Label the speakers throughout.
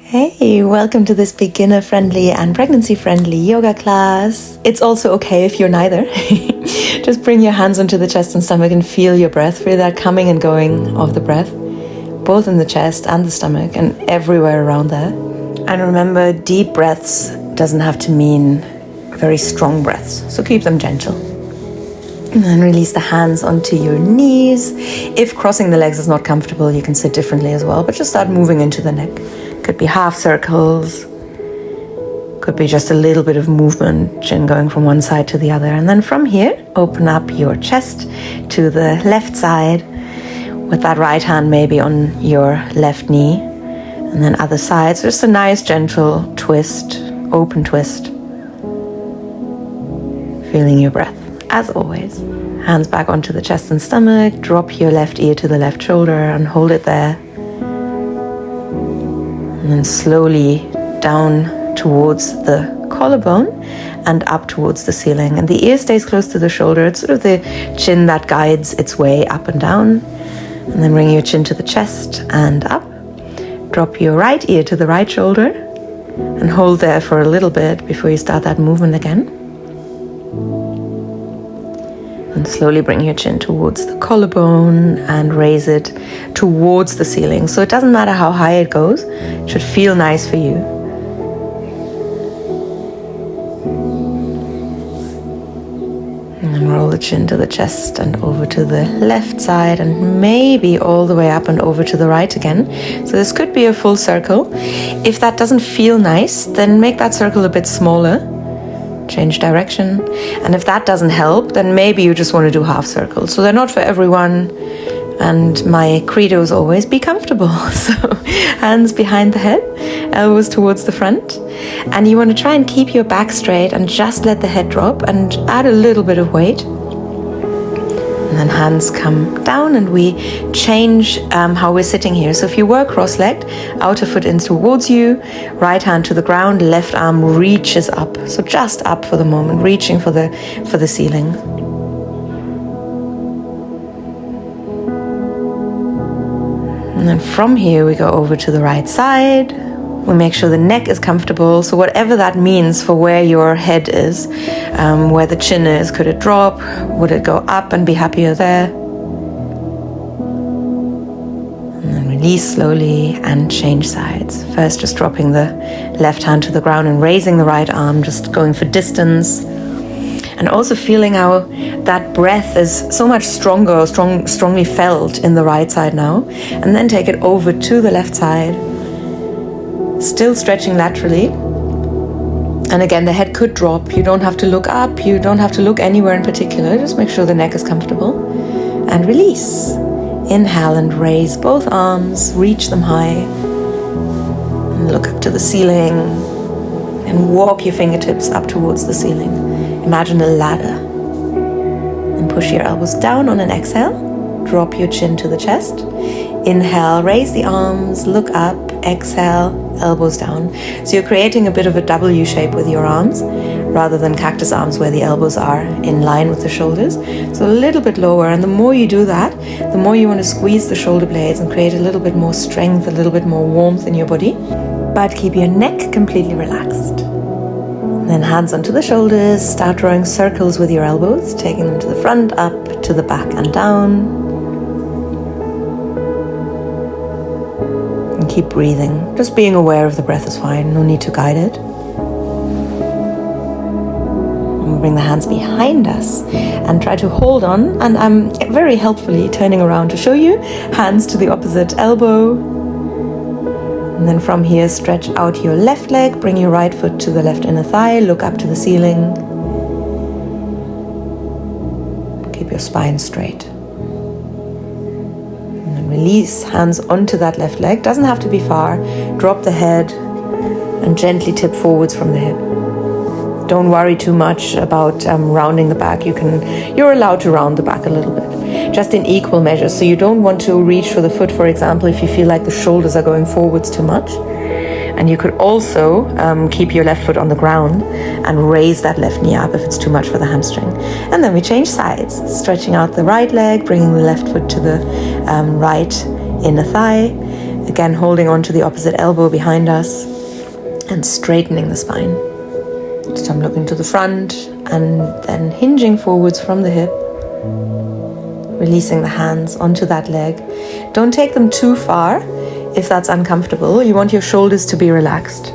Speaker 1: Hey, welcome to this beginner-friendly and pregnancy-friendly yoga class. It's also okay if you're neither. Just bring your hands onto the chest and stomach and feel your breath. Feel that coming and going of the breath, both in the chest and the stomach and everywhere around there. And remember, deep breaths doesn't have to mean very strong breaths, so keep them gentle. And then release the hands onto your knees. If crossing the legs is not comfortable, you can sit differently as well, but just start moving into the neck. Could be half circles, could be just a little bit of movement, chin going from one side to the other. And then from here, open up your chest to the left side with that right hand maybe on your left knee. And then other sides, just a nice gentle twist, open twist. Feeling your breath, as always. Hands back onto the chest and stomach, drop your left ear to the left shoulder and hold it there. And then slowly down towards the collarbone and up towards the ceiling. And the ear stays close to the shoulder. It's sort of the chin that guides its way up and down. And then bring your chin to the chest and up. Drop your right ear to the right shoulder and hold there for a little bit before you start that movement again. And slowly bring your chin towards the collarbone and raise it towards the ceiling. So it doesn't matter how high it goes, it should feel nice for you. And then roll the chin to the chest and over to the left side and maybe all the way up and over to the right again. So this could be a full circle. If that doesn't feel nice, then make that circle a bit smaller. Change direction. And if that doesn't help, then maybe you just want to do half circles. So they're not for everyone. And my credo is always be comfortable. So hands behind the head, elbows towards the front. And you want to try and keep your back straight and just let the head drop and add a little bit of weight. And then hands come down and we change how we're sitting here. So if you were cross-legged, outer foot in towards you, right hand to the ground, left arm reaches up. So just up for the moment, reaching for the ceiling. And then from here we go over to the right side. We make sure the neck is comfortable. So whatever that means for where your head is, where the chin is, could it drop? Would it go up and be happier there? And then release slowly and change sides. First just dropping the left hand to the ground and raising the right arm, just going for distance. And also feeling how that breath is so much stronger, strongly felt in the right side now. And then take it over to the left side. Still stretching laterally. And again, the head could drop. You don't have to look up. You don't have to look anywhere in particular. Just make sure the neck is comfortable. And release. Inhale and raise both arms. Reach them high. And look up to the ceiling. And walk your fingertips up towards the ceiling. Imagine a ladder. And push your elbows down on an exhale. Drop your chin to the chest. Inhale, raise the arms, look up, exhale, elbows down. So you're creating a bit of a W shape with your arms rather than cactus arms where the elbows are in line with the shoulders. So a little bit lower, and the more you do that, the more you want to squeeze the shoulder blades and create a little bit more strength, a little bit more warmth in your body. But keep your neck completely relaxed. Then hands onto the shoulders, start drawing circles with your elbows, taking them to the front, up, to the back and down. And keep breathing. Just being aware of the breath is fine, no need to guide it. And we bring the hands behind us and try to hold on, and I'm very helpfully turning around to show you, hands to the opposite elbow. And then from here, stretch out your left leg, bring your right foot to the left inner thigh, look up to the ceiling. Keep your spine straight. And then release, hands onto that left leg. Doesn't have to be far. Drop the head and gently tip forwards from the hip. Don't worry too much about rounding the back. You're allowed to round the back a little bit, just in equal measures. So you don't want to reach for the foot, for example, if you feel like the shoulders are going forwards too much. And you could also keep your left foot on the ground and raise that left knee up if it's too much for the hamstring. And then we change sides, stretching out the right leg, bringing the left foot to the right inner thigh, Again, holding on to the opposite elbow behind us and straightening the spine. So I'm looking to the front and then hinging forwards from the hip, releasing the hands onto that leg. Don't take them too far if that's uncomfortable. You want your shoulders to be relaxed.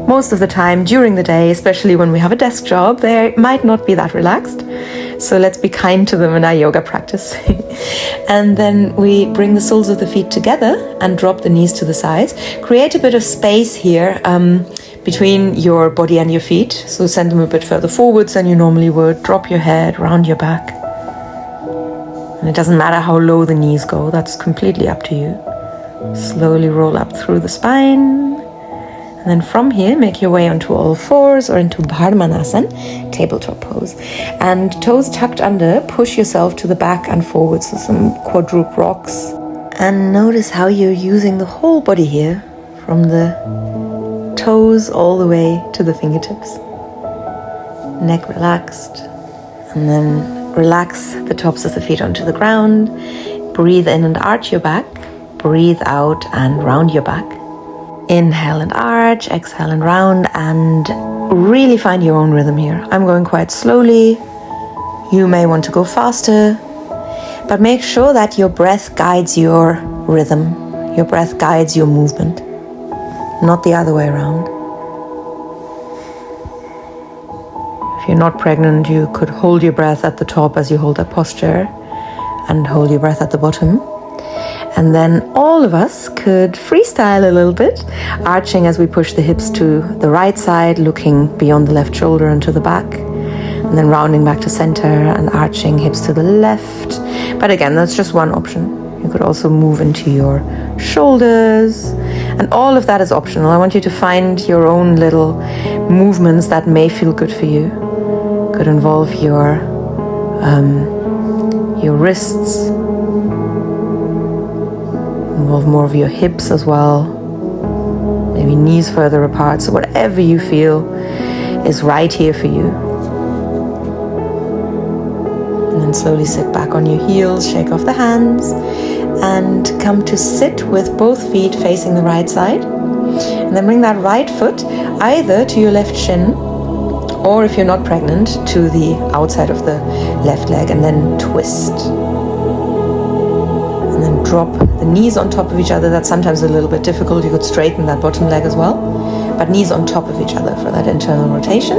Speaker 1: Most of the time during the day, especially when we have a desk job, they might not be that relaxed. So let's be kind to them in our yoga practice. And then we bring the soles of the feet together and drop the knees to the sides. Create a bit of space here between your body and your feet. So send them a bit further forwards than you normally would. Drop your head, round your back. And it doesn't matter how low the knees go. That's completely up to you. Slowly roll up through the spine. And then from here, make your way onto all fours or into Bhadranasana, tabletop pose. And toes tucked under, push yourself to the back and forwards, so some quadruped rocks. And notice how you're using the whole body here, from the toes all the way to the fingertips. Neck relaxed. And then relax the tops of the feet onto the ground. Breathe in and arch your back. Breathe out and round your back. Inhale and arch, exhale and round, and really find your own rhythm here. I'm going quite slowly. You may want to go faster, but make sure that your breath guides your rhythm. Your breath guides your movement, not the other way around. If you're not pregnant, you could hold your breath at the top as you hold that posture and hold your breath at the bottom. And then all of us could freestyle a little bit, arching as we push the hips to the right side, looking beyond the left shoulder and to the back, and then rounding back to center and arching hips to the left. But again, that's just one option. You could also move into your shoulders, and all of that is optional. I want you to find your own little movements that may feel good for you. Could involve your wrists, involve more of your hips as well, maybe knees further apart, so whatever you feel is right here for you. And then slowly sit back on your heels, shake off the hands, and come to sit with both feet facing the right side. And then bring that right foot either to your left shin, or if you're not pregnant, to the outside of the left leg, and then twist. And then drop the knees on top of each other. That's sometimes a little bit difficult. You could straighten that bottom leg as well, but knees on top of each other for that internal rotation.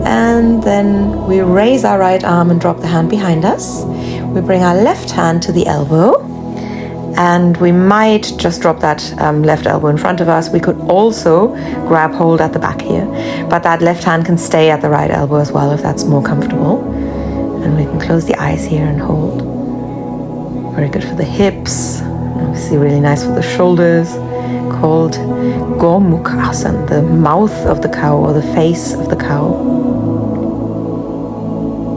Speaker 1: And then we raise our right arm and drop the hand behind us. We bring our left hand to the elbow, and we might just drop that left elbow in front of us. We could also grab hold at the back here, but that left hand can stay at the right elbow as well if that's more comfortable. And we can close the eyes here and hold. Very good for the hips, obviously really nice for the shoulders, called Gomukhasan, the mouth of the cow or the face of the cow.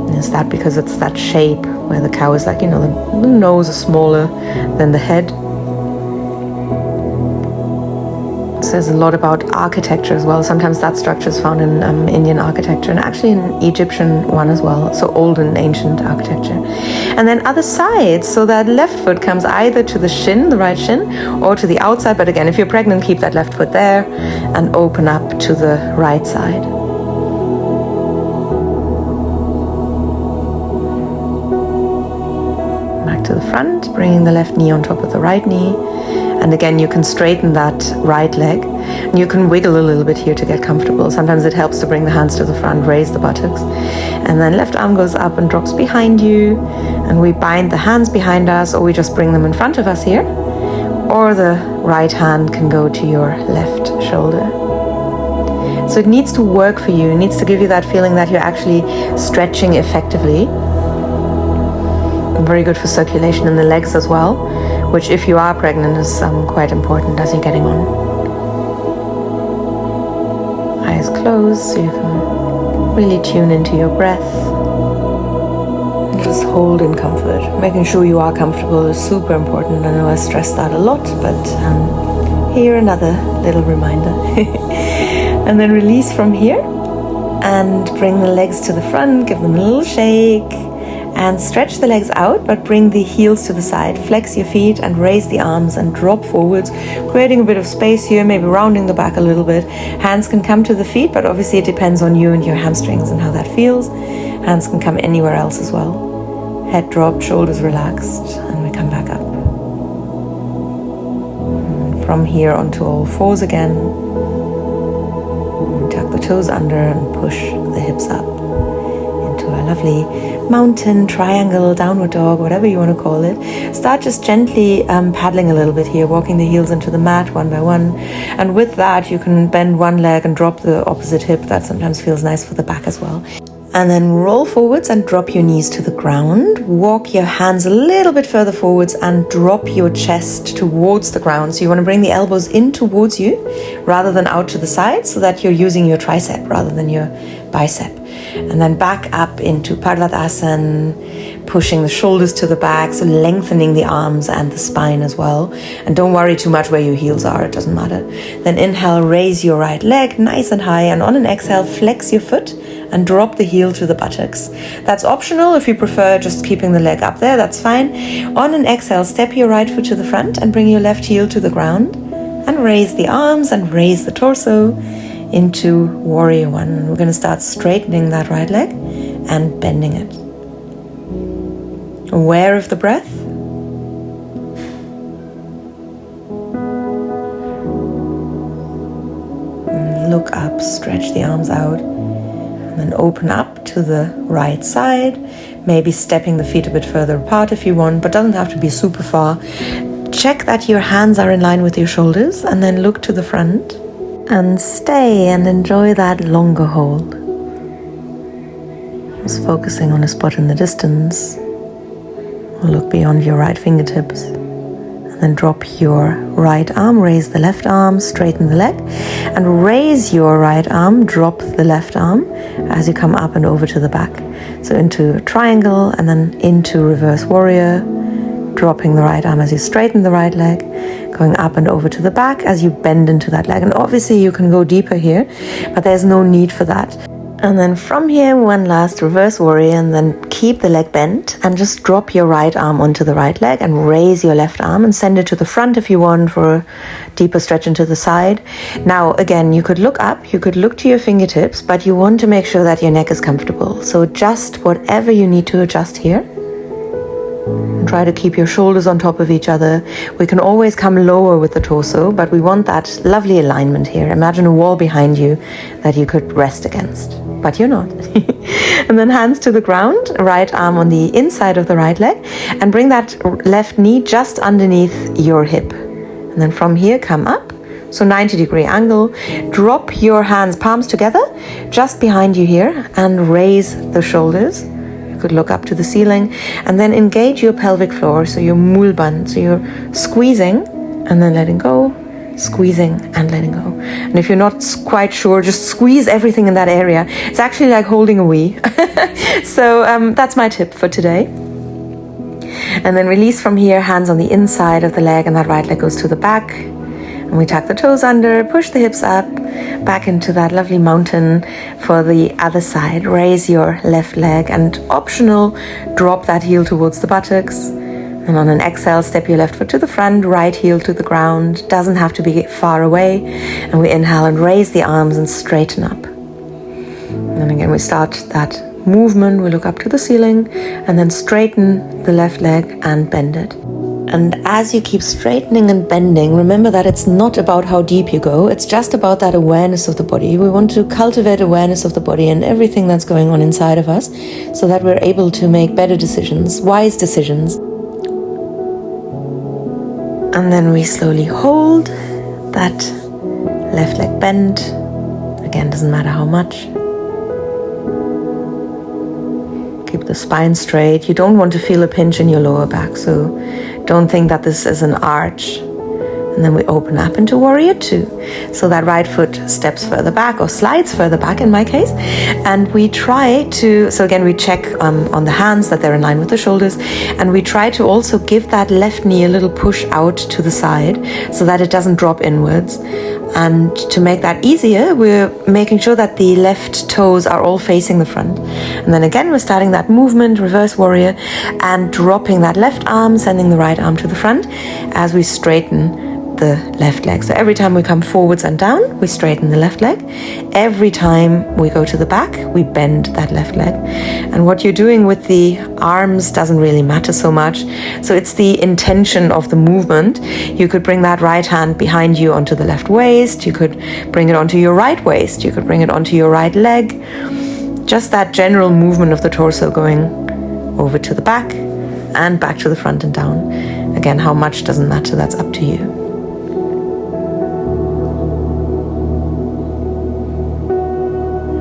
Speaker 1: And is that because it's that shape where the cow is like, the nose is smaller than the head. It says a lot about architecture as well. Sometimes that structure is found in Indian architecture, and actually in Egyptian one as well, so old and ancient architecture. And then other sides, so that left foot comes either to the shin, the right shin, or to the outside. But again, if you're pregnant, keep that left foot there and open up to the right side. Back to the front, bringing the left knee on top of the right knee. And again, you can straighten that right leg. And you can wiggle a little bit here to get comfortable. Sometimes it helps to bring the hands to the front, raise the buttocks. And then left arm goes up and drops behind you. And we bind the hands behind us, or we just bring them in front of us here. Or the right hand can go to your left shoulder. So it needs to work for you. It needs to give you that feeling that you're actually stretching effectively. Very good for circulation in the legs as well, which if you are pregnant is quite important as you're getting on. Eyes closed so you can really tune into your breath. And just hold in comfort. Making sure you are comfortable is super important. I know I stress that a lot, but here another little reminder. And then release from here and bring the legs to the front, give them a little shake. And stretch the legs out, but bring the heels to the side. Flex your feet and raise the arms and drop forwards, creating a bit of space here, maybe rounding the back a little bit. Hands can come to the feet, but obviously it depends on you and your hamstrings and how that feels. Hands can come anywhere else as well. Head dropped, shoulders relaxed, and we come back up. And from here onto all fours again. Tuck the toes under and push the hips up into a lovely mountain, triangle, downward dog, whatever you want to call it. Start just gently paddling a little bit here, walking the heels into the mat one by one. And with that, you can bend one leg and drop the opposite hip. That sometimes feels nice for the back as well. And then roll forwards and drop your knees to the ground. Walk your hands a little bit further forwards and drop your chest towards the ground. So you want to bring the elbows in towards you rather than out to the side, so that you're using your tricep rather than your bicep. And then back up into Padmatasana, pushing the shoulders to the back, so lengthening the arms and the spine as well. And don't worry too much where your heels are, it doesn't matter. Then inhale, raise your right leg nice and high, and on an exhale, flex your foot and drop the heel to the buttocks. That's optional. If you prefer just keeping the leg up there, that's fine. On an exhale, step your right foot to the front and bring your left heel to the ground, and raise the arms and raise the torso into Warrior One. And we're going to start straightening that right leg and bending it. Aware of the breath. And look up, stretch the arms out. And then open up to the right side, maybe stepping the feet a bit further apart if you want, but doesn't have to be super far. Check that your hands are in line with your shoulders, and then look to the front and stay and enjoy that longer hold. Just focusing on a spot in the distance, or look beyond your right fingertips. Then drop your right arm, raise the left arm, straighten the leg, and raise your right arm, drop the left arm as you come up and over to the back. So into a triangle and then into reverse warrior, dropping the right arm as you straighten the right leg, going up and over to the back as you bend into that leg. And obviously you can go deeper here, but there's no need for that. And then from here, one last reverse warrior, and then keep the leg bent and just drop your right arm onto the right leg and raise your left arm and send it to the front if you want for a deeper stretch into the side. Now, again, you could look up, you could look to your fingertips, but you want to make sure that your neck is comfortable. So adjust whatever you need to adjust here. And try to keep your shoulders on top of each other. We can always come lower with the torso, but we want that lovely alignment here. Imagine a wall behind you that you could rest against, but you're not. And then hands to the ground, right arm on the inside of the right leg, and bring that left knee just underneath your hip. And then from here, come up. So 90-degree angle. Drop your hands, palms together, just behind you here, and raise the shoulders. Could look up to the ceiling, and then engage your pelvic floor, so your mulban, so you're squeezing and then letting go, squeezing and letting go. And if you're not quite sure, just squeeze everything in that area. It's actually like holding a Wii. So that's my tip for today. And then release from here, hands on the inside of the leg, and that right leg goes to the back. And we tuck the toes under, push the hips up, back into that lovely mountain for the other side. Raise your left leg, and optional, drop that heel towards the buttocks. And on an exhale, step your left foot to the front, right heel to the ground. Doesn't have to be far away. And we inhale and raise the arms and straighten up. And again, we start that movement. We look up to the ceiling and then straighten the left leg and bend it. And as you keep straightening and bending, remember that it's not about how deep you go. It's just about that awareness of the body. We want to cultivate awareness of the body and everything that's going on inside of us, so that we're able to make better decisions, wise decisions. And then we slowly hold that left leg bent. Again, doesn't matter how much. Keep the spine straight. You don't want to feel a pinch in your lower back, so don't think that this is an arch. And then we open up into Warrior Two. So that right foot steps further back, or slides further back in my case. And we try to, so again, we check on the hands that they're in line with the shoulders. And we try to also give that left knee a little push out to the side so that it doesn't drop inwards. And to make that easier, we're making sure that the left toes are all facing the front. And then again, we're starting that movement, reverse warrior, and dropping that left arm, sending the right arm to the front as we straighten the left leg. So every time we come forwards and down, we straighten the left leg. Every time we go to the back, we bend that left leg. And what you're doing with the arms doesn't really matter so much. So it's the intention of the movement. You could bring that right hand behind you onto the left waist. You could bring it onto your right waist. You could bring it onto your right leg. Just that general movement of the torso going over to the back and back to the front and down. Again, how much doesn't matter. That's up to you.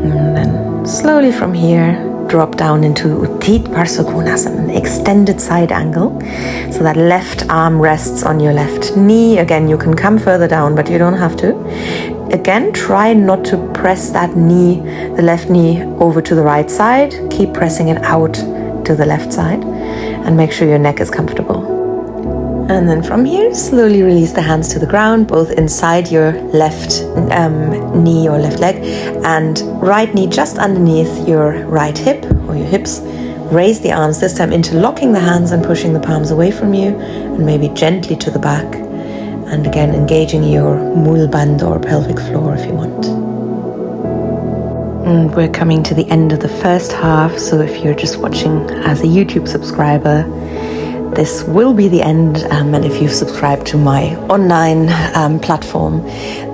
Speaker 1: And then slowly from here, drop down into Utthita Barsha Konasana, extended side angle. So that left arm rests on your left knee. Again, you can come further down, but you don't have to. Again, try not to press that knee, the left knee, over to the right side. Keep pressing it out to the left side and make sure your neck is comfortable. And then from here, slowly release the hands to the ground, both inside your left knee or left leg, and right knee just underneath your right hip or your hips. Raise the arms, this time interlocking the hands and pushing the palms away from you, and maybe gently to the back. And again, engaging your Mulband or pelvic floor if you want. And we're coming to the end of the first half, so if you're just watching as a YouTube subscriber, this will be the end, and if you've subscribed to my online platform,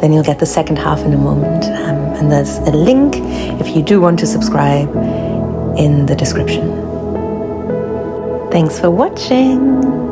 Speaker 1: then you'll get the second half in a moment. And there's a link, if you do want to subscribe, in the description. Thanks for watching.